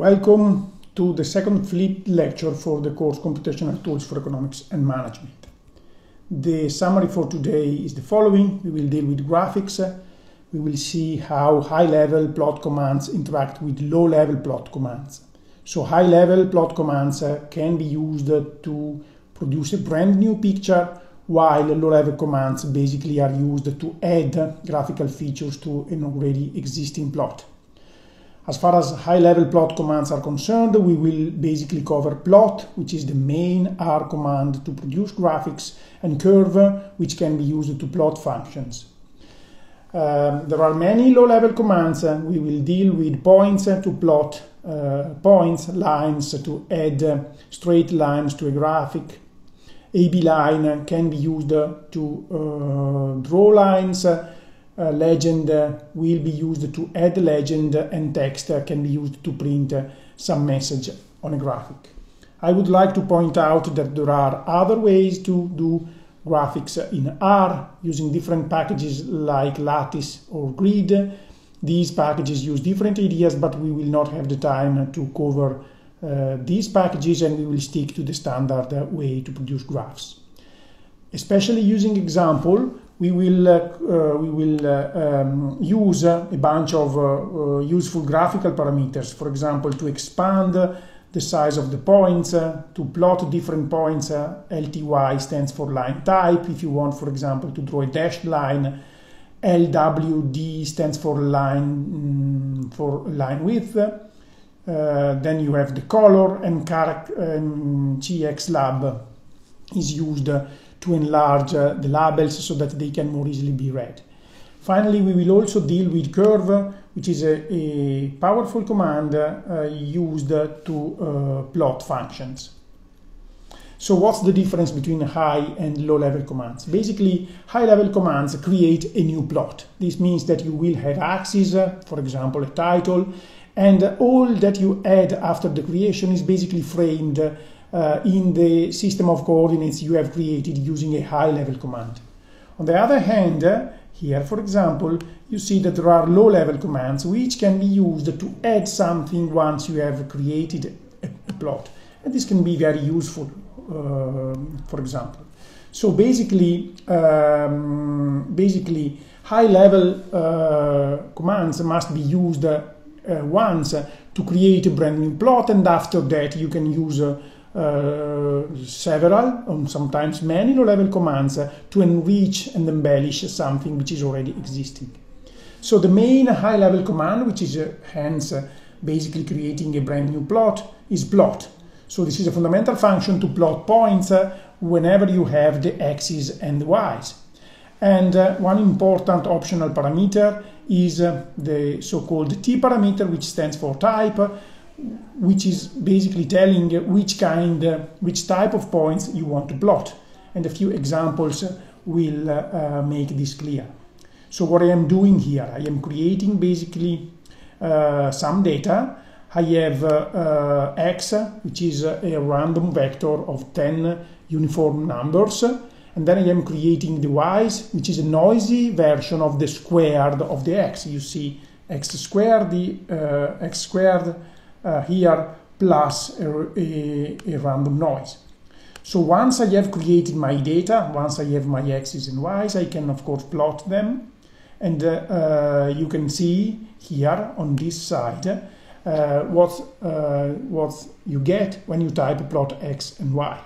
Welcome to the second flipped lecture for the course Computational Tools for Economics and Management. The summary for today is the following. We will deal with graphics. We will see how high-level plot commands interact with low-level plot commands. So high-level plot commands can be used to produce a brand new picture, while low-level commands basically are used to add graphical features to an already existing plot. As far as high-level plot commands are concerned, we will basically cover plot, which is the main R command to produce graphics, and curve, which can be used to plot functions. There are many low-level commands. We will deal with points to plot points, lines to add straight lines to a graphic. AB line can be used to draw lines. Legend will be used to add legend, and text can be used to print some message on a graphic. I would like to point out that there are other ways to do graphics in R using different packages like lattice or grid. These packages use different ideas, but we will not have the time to cover these packages, and we will stick to the standard way to produce graphs. Especially using example, we will use a bunch of useful graphical parameters. For example, to expand the size of the points, to plot different points. LTY stands for line type. If you want, for example, to draw a dashed line, LWD stands for line width. Then you have the color, and CXLab is used to enlarge the labels so that they can more easily be read. Finally, we will also deal with curve, which is a powerful command used to plot functions. So what's the difference between high and low-level commands? Basically, high-level commands create a new plot. This means that you will have axes, for example, a title, and all that you add after the creation is basically framed in the system of coordinates you have created using a high-level command. On the other hand, here, for example, you see that there are low-level commands which can be used to add something once you have created a plot. And this can be very useful, for example. So basically high-level commands must be used once to create a brand new plot, and after that you can use several, or sometimes many low-level commands to enrich and embellish something which is already existing. So the main high-level command, which is hence basically creating a brand new plot, is plot. So this is a fundamental function to plot points whenever you have the x's and the y's. And one important optional parameter is the so-called T parameter, which stands for type, which is basically telling which type of points you want to plot. And a few examples will make this clear. So what I am doing here, I am creating basically some data. I have x, which is a random vector of 10 uniform numbers. And then I am creating the y's, which is a noisy version of the squared of the x. You see x squared, x squared here plus a random noise. So once I have created my data, once I have my x's and y's, I can of course plot them. And you can see here on this side what you get when you type plot x and y.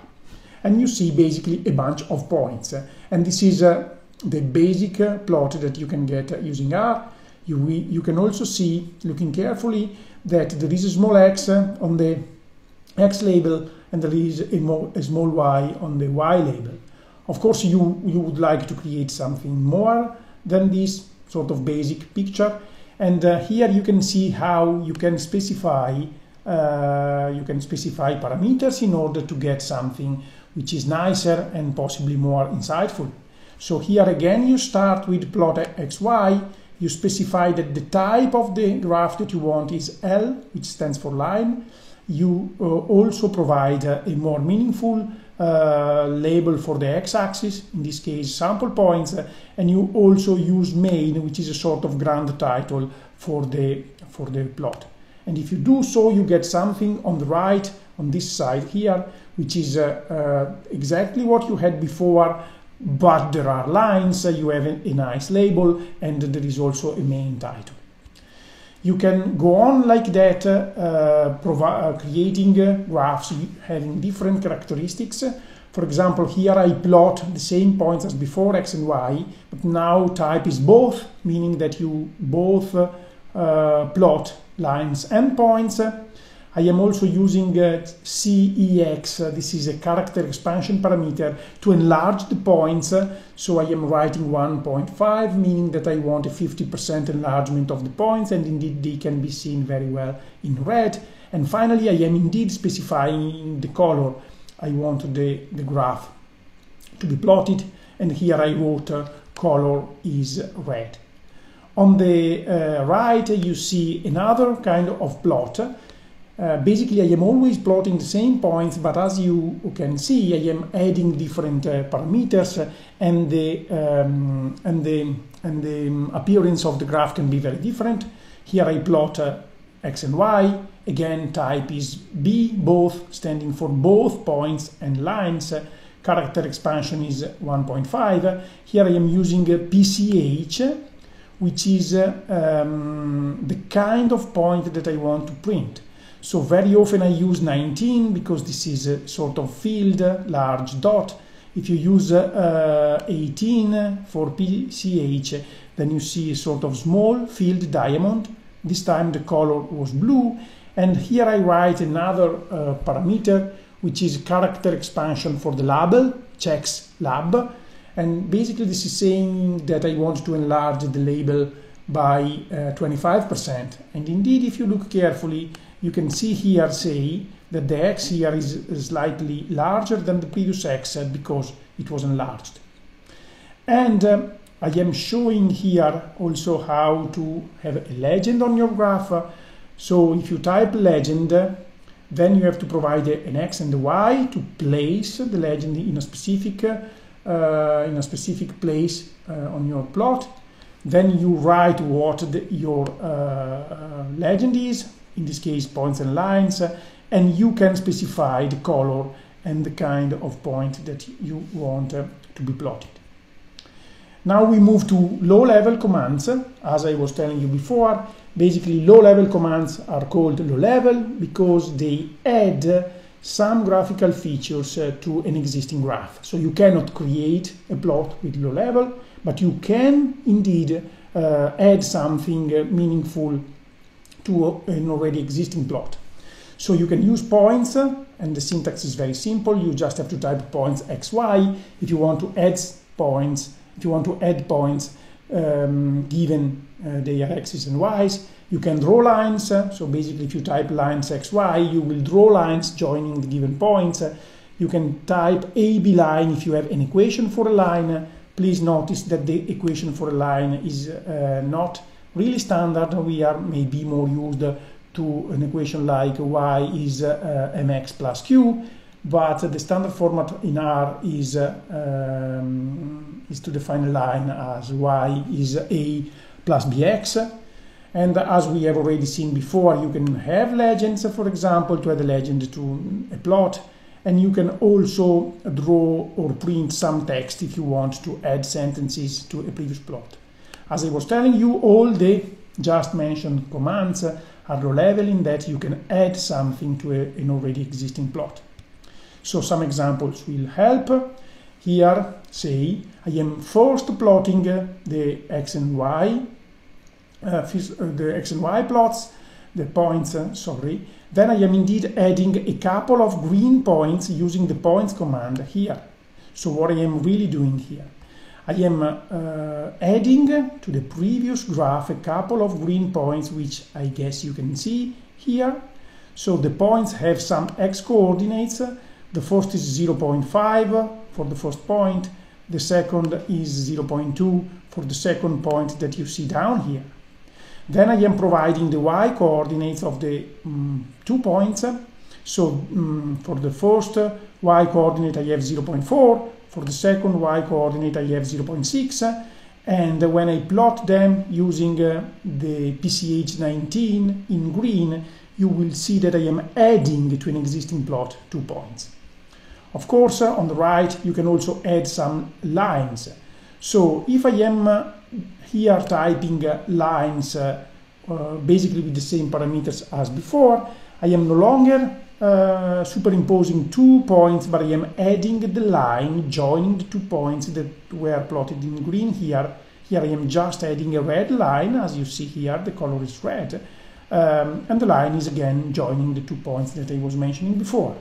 And you see basically a bunch of points. And this is the basic plot that you can get using R. You can also see, looking carefully, that there is a small x on the x label and there is a small y on the y label. Of course, you would like to create something more than this sort of basic picture. And here you can see how you can specify parameters in order to get something which is nicer and possibly more insightful. So here again you start with plot xy. You specify that the type of the graph that you want is L, which stands for line. You also provide a more meaningful label for the x-axis, in this case sample points, and you also use main, which is a sort of grand title for the plot. And if you do so, you get something on the right, on this side here, which is exactly what you had before, but there are lines, you have a nice label, and there is also a main title. You can go on like that, creating graphs having different characteristics. For example, here I plot the same points as before, x and y, but now type is both, meaning that you both plot lines and points. I am also using CEX, this is a character expansion parameter, to enlarge the points. So I am writing 1.5, meaning that I want a 50% enlargement of the points, and indeed they can be seen very well in red. And finally, I am indeed specifying the color I want the graph to be plotted, and here I wrote color is red. On the right, you see another kind of plot. Basically, I am always plotting the same points, but as you can see, I am adding different parameters, and the appearance of the graph can be very different. Here I plot x and y. Again, type is B, both, standing for both points and lines. Character expansion is 1.5. Here I am using PCH, which is the kind of point that I want to print. So very often I use 19 because this is a sort of field, large dot. If you use 18 for PCH, then you see a sort of small field diamond. This time the color was blue. And here I write another parameter, which is character expansion for the label, checks lab. And basically this is saying that I want to enlarge the label by 25%. And indeed, if you look carefully, you can see here, say, that the X here is slightly larger than the previous X because it was enlarged. And I am showing here also how to have a legend on your graph. So if you type legend, then you have to provide an X and a Y to place the legend in a specific place on your plot. Then you write what your legend is, in this case points and lines, and you can specify the color and the kind of point that you want to be plotted. Now we move to low-level commands. As I was telling you before, basically low-level commands are called low-level because they add some graphical features to an existing graph. So you cannot create a plot with low-level, but you can indeed add something meaningful to an already existing plot. So you can use points, and the syntax is very simple. You just have to type points xy if you want to add points. If you want to add points given their x's and y's, you can draw lines. So basically, if you type lines xy, you will draw lines joining the given points. You can type AB line if you have an equation for a line. Please notice that the equation for a line is not really standard. We are maybe more used to an equation like y is mx plus q, but the standard format in R is to define a line as y is a plus bx. And as we have already seen before, you can have legends, for example, to add a legend to a plot, and you can also draw or print some text if you want to add sentences to a previous plot. As I was telling you, all the just mentioned commands are low level in that you can add something to an already existing plot. So some examples will help. Here, say, I am first plotting the x and y, plots, the points, sorry. Then I am indeed adding a couple of green points using the points command here. So what I am really doing here, I am adding to the previous graph a couple of green points, which I guess you can see here. So the points have some x coordinates. The first is 0.5 for the first point. The second is 0.2 for the second point that you see down here. Then I am providing the y coordinates of the 2 points. So for the first y coordinate I have 0.4, for the second y coordinate I have 0.6, And when I plot them using the PCH19 in green, you will see that I am adding to an existing plot 2 points. Of course, on the right, you can also add some lines. So if I am here typing lines basically with the same parameters as before, I am no longer superimposing 2 points, but I am adding the line joining the 2 points that were plotted in green here. Here I am just adding a red line, as you see here, the color is red, and the line is again joining the 2 points that I was mentioning before.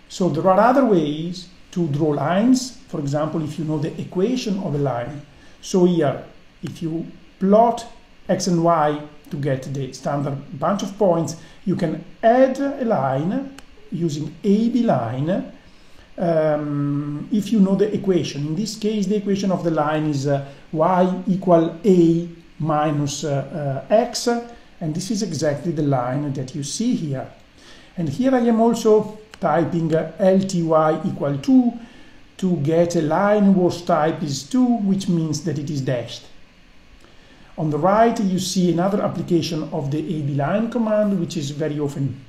So there are other ways to draw lines, for example, if you know the equation of a line. So here, if you plot x and y to get the standard bunch of points, you can add a line using AB line if you know the equation. In this case, the equation of the line is y equal a minus x, and this is exactly the line that you see here. And here I am also typing LTY equal 2 to get a line whose type is 2, which means that it is dashed. On the right, you see another application of the AB line command, which is very often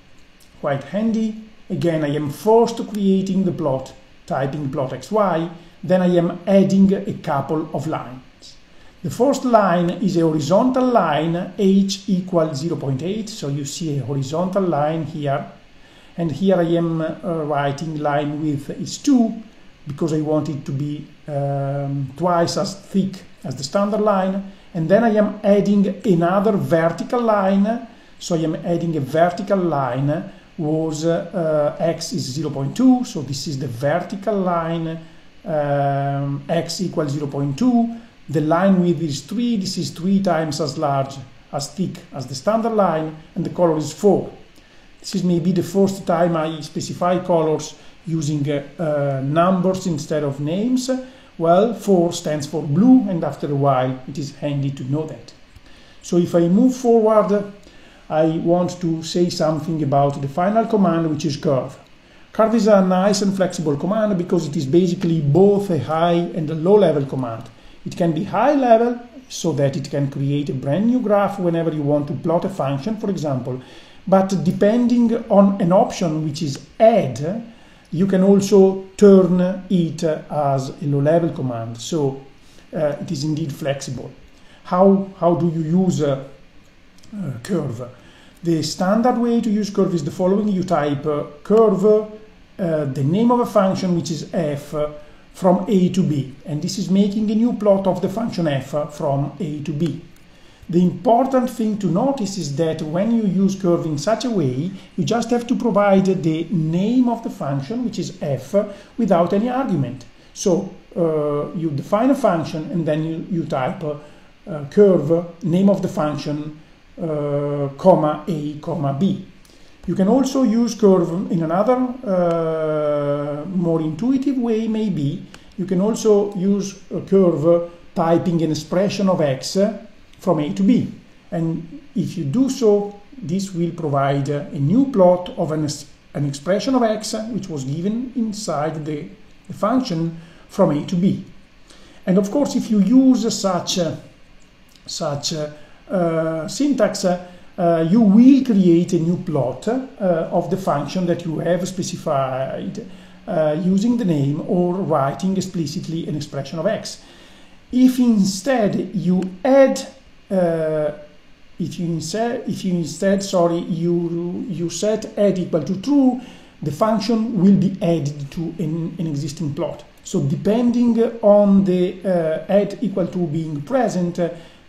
quite handy. Again, I am first creating the plot, typing plot xy, then I am adding a couple of lines. The first line is a horizontal line, h equals 0.8, so you see a horizontal line here. And here I am writing line width is 2, because I want it to be twice as thick as the standard line. And then I am adding another vertical line, so I am adding a vertical line whose x is 0.2, so this is the vertical line, x equals 0.2, the line width is 3, this is 3 times as large, as thick as the standard line, and the color is 4. This is maybe the first time I specify colors using numbers instead of names. Well, 4 stands for blue, and after a while it is handy to know that. So if I move forward, I want to say something about the final command, which is curve. Curve is a nice and flexible command because it is basically both a high and a low level command. It can be high level so that it can create a brand new graph whenever you want to plot a function, for example. But depending on an option which is add, you can also turn it as a low-level command. So it is indeed flexible. How do you use curve? The standard way to use curve is the following. You type curve, the name of a function, which is f, from a to b. And this is making a new plot of the function f from a to b. The important thing to notice is that when you use curve in such a way, you just have to provide the name of the function, which is f, without any argument. So you define a function and then you type curve, name of the function, comma a, comma b. You can also use curve in another more intuitive way, maybe. You can also use a curve typing an expression of x from a to b, and if you do so, this will provide a new plot of an expression of x which was given inside the function from a to b. And of course, if you use such syntax, you will create a new plot of the function that you have specified using the name or writing explicitly an expression of x. If instead you add you set add equal to true, the function will be added to an existing plot. So depending on the add equal to being present,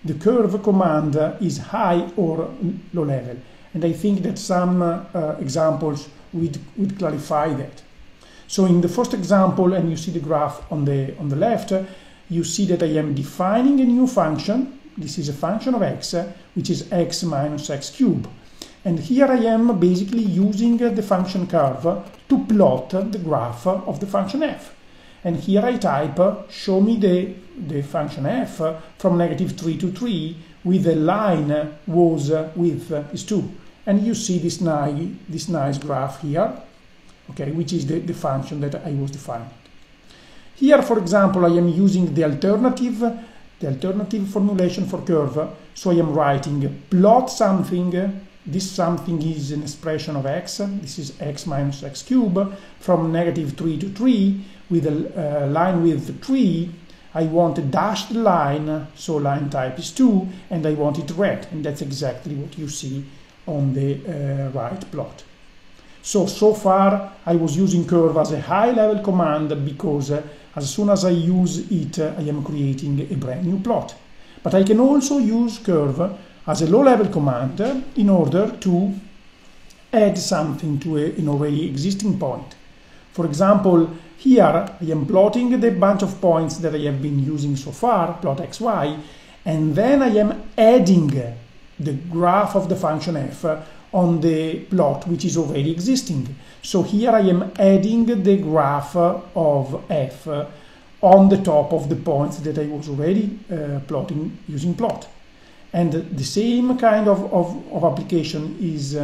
the curve command is high or low level. And I think that some examples would clarify that. So in the first example, and you see the graph on the left, you see that I am defining a new function. This is a function of x, which is x minus x cubed. And here I am basically using the function curve to plot the graph of the function f. And here I type, show me the function f from -3 to 3 with a line whose width is 2. And you see this nice graph here, okay, which is the function that I was defining. Here, for example, I am using the alternative the alternative formulation for curve. So I am writing plot something. This something is an expression of x. This is x minus x cubed from -3 to 3 with a line width 3. I want a dashed line, so line type is 2, and I want it red, and that's exactly what you see on the right plot. So far I was using curve as a high-level command because as soon as I use it, I am creating a brand new plot. But I can also use curve as a low-level command in order to add something to an already existing point. For example, here I am plotting the bunch of points that I have been using so far, plot xy, and then I am adding the graph of the function f on the plot which is already existing. So here I am adding the graph of f on the top of the points that I was already plotting using plot. And the same kind of application is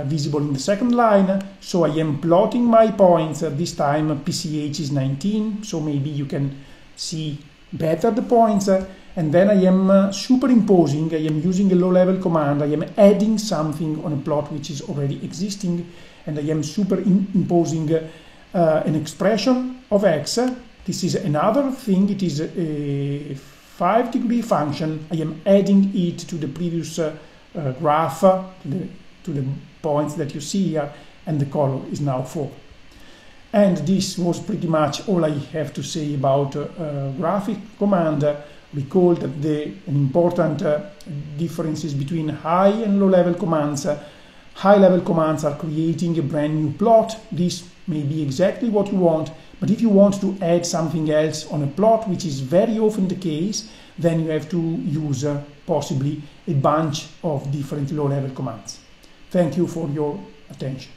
visible in the second line. So I am plotting my points. This time PCH is 19, so maybe you can see better the points. And then I am superimposing, I am using a low-level command, I am adding something on a plot which is already existing, and I am superimposing an expression of x. This is another thing, it is a 5-degree function. I am adding it to the previous graph, to the points that you see here, and the color is now 4. And this was pretty much all I have to say about graphic command. Recall that an important difference is between high and low-level commands. High-level commands are creating a brand new plot. This may be exactly what you want, but if you want to add something else on a plot, which is very often the case, then you have to use possibly a bunch of different low-level commands. Thank you for your attention.